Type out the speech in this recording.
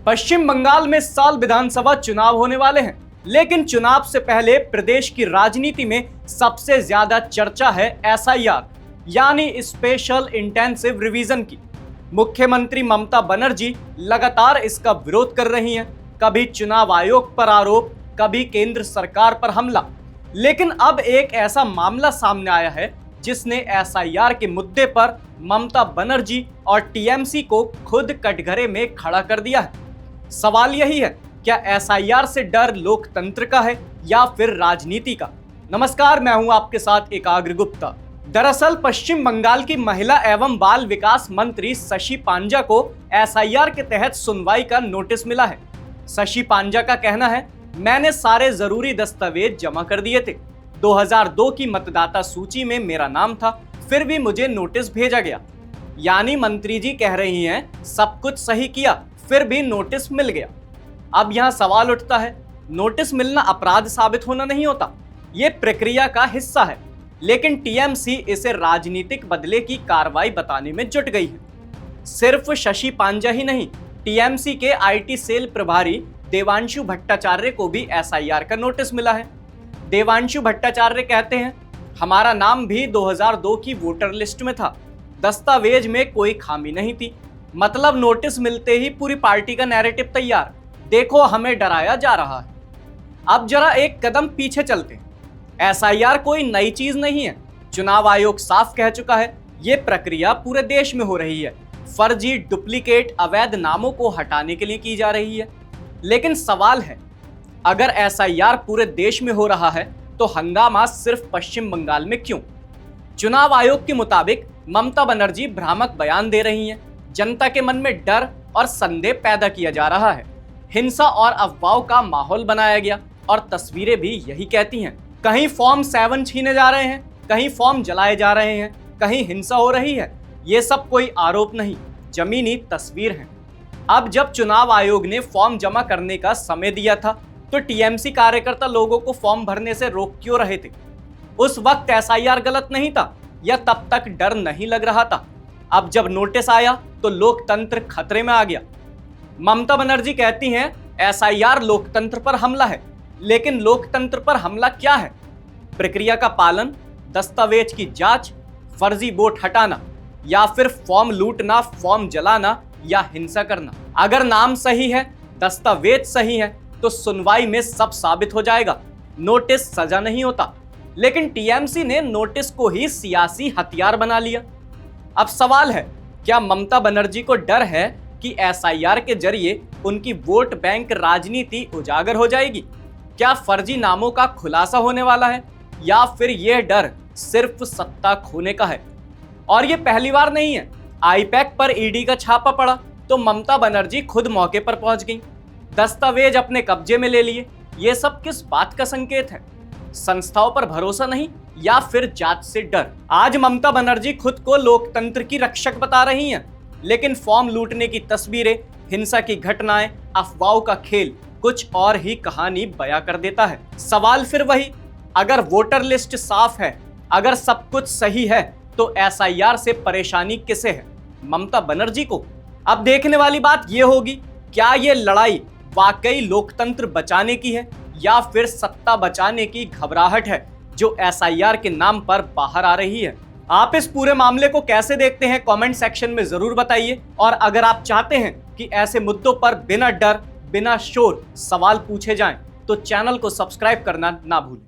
पश्चिम बंगाल में इस साल विधानसभा चुनाव होने वाले हैं, लेकिन चुनाव से पहले प्रदेश की राजनीति में सबसे ज्यादा चर्चा है एसआईआर यानी स्पेशल इंटेंसिव रिवीजन की। मुख्यमंत्री ममता बनर्जी लगातार इसका विरोध कर रही हैं, कभी चुनाव आयोग पर आरोप, कभी केंद्र सरकार पर हमला। लेकिन अब एक ऐसा मामला सामने आया है जिसने एसआईआर के मुद्दे पर ममता बनर्जी और टीएमसी को खुद कटघरे में खड़ा कर दिया है। सवाल यही है, क्या एसआईआर से डर लोकतंत्र का है या फिर राजनीति का? नमस्कार, मैं हूं आपके साथ एकाग्र गुप्ता। दरअसल पश्चिम बंगाल की महिला एवं बाल विकास मंत्री शशि पांजा को एसआईआर के तहत सुनवाई का नोटिस मिला है। शशि पांजा का कहना है, मैंने सारे जरूरी दस्तावेज जमा कर दिए थे। 2002 की मतदाता सूची में मेरा नाम था, फिर भी मुझे नोटिस भेजा गया। यानी मंत्री जी कह रही हैं सब कुछ सही किया, फिर भी नोटिस मिल गया। अब यहाँ सवाल उठता है, नोटिस मिलना अपराध साबित होना नहीं होता, ये प्रक्रिया का हिस्सा है। लेकिन टीएमसी इसे राजनीतिक बदले की कार्रवाई बताने में जुट गई है। सिर्फ शशि पांजा ही नहीं, टीएमसी के आईटी सेल प्रभारी देवांशु भट्टाचार्य को भी एसआईआर का नोटिस मिला है। देवांशु भट्टाचार्य कहते हैं, हमारा नाम भी 2002 की वोटर लिस्ट में था, दस्तावेज में कोई खामी नहीं थी। मतलब नोटिस मिलते ही पूरी पार्टी का नैरेटिव तैयार, देखो हमें डराया जा रहा है। अब जरा एक कदम पीछे चलते हैं। एसआईआर कोई नई चीज नहीं है। चुनाव आयोग साफ कह चुका है, ये प्रक्रिया पूरे देश में हो रही है। फर्जी, डुप्लीकेट, अवैध नामों को हटाने के लिए की जा रही है। लेकिन सवाल है, अगर एसआईआर पूरे देश में हो रहा है तो हंगामा सिर्फ पश्चिम बंगाल में क्यों? चुनाव आयोग के मुताबिक ममता बनर्जी भ्रामक बयान दे रही हैं, जनता के मन में डर और संदेह पैदा किया जा रहा है। हिंसा और अफवाहों का माहौल बनाया गया और तस्वीरें भी यही कहती हैं। कहीं फॉर्म 7 छीने जा रहे हैं, कहीं फॉर्म जलाए जा रहे हैं, कहीं हिंसा हो रही है। ये सब कोई आरोप नहीं, जमीनी तस्वीर है। अब जब चुनाव आयोग ने फॉर्म जमा करने का समय दिया था तो टीएमसी कार्यकर्ता लोगों को फॉर्म भरने से रोक क्यों रहे थे? उस वक्त एसआईआर गलत नहीं था या तब तक डर नहीं लग रहा था? अब जब नोटिस आया तो लोकतंत्र खतरे में आ गया। ममता बनर्जी कहती हैं एसआईआर लोकतंत्र पर हमला है, लेकिन लोकतंत्र पर हमला क्या है? प्रक्रिया का पालन, दस्तावेज की जांच, फर्जी वोट हटाना, या फिर फॉर्म लूटना, फॉर्म जलाना या हिंसा करना? अगर नाम सही है, दस्तावेज सही है तो सुनवाई में सब साबित हो जाएगा। नोटिस सजा नहीं होता। लेकिन टीएमसी ने नोटिस को ही सियासी हथियार बना लिया। अब सवाल है, क्या ममता बनर्जी को डर है कि एसआईआर के जरिए उनकी वोट बैंक राजनीति उजागर हो जाएगी? क्या फर्जी नामों का खुलासा होने वाला है या फिर यह डर सिर्फ सत्ता खोने का है? और यह पहली बार नहीं है। आईपैक पर ईडी का छापा पड़ा तो ममता बनर्जी खुद मौके पर पहुंच गई, दस्तावेज अपने कब्जे में ले लिए। यह सब किस बात का संकेत है? संस्थाओं पर भरोसा नहीं या फिर जांच से डर? आज ममता बनर्जी खुद को लोकतंत्र की रक्षक बता रही हैं, लेकिन फॉर्म लूटने की तस्वीरें, हिंसा की घटनाएं, अफवाहों का खेल कुछ और ही कहानी बयां कर देता है। सवाल फिर वही, अगर वोटर लिस्ट साफ है, अगर सब कुछ सही है, तो एसआईआर से परेशानी किसे है? ममता बनर्जी को? अब देखने वाली बात यह होगी, क्या यह लड़ाई वाकई लोकतंत्र बचाने की है या फिर सत्ता बचाने की घबराहट है जो एसआईआर के नाम पर बाहर आ रही है? आप इस पूरे मामले को कैसे देखते हैं, कमेंट सेक्शन में जरूर बताइए। और अगर आप चाहते हैं कि ऐसे मुद्दों पर बिना डर, बिना शोर सवाल पूछे जाएं, तो चैनल को सब्सक्राइब करना ना भूलें।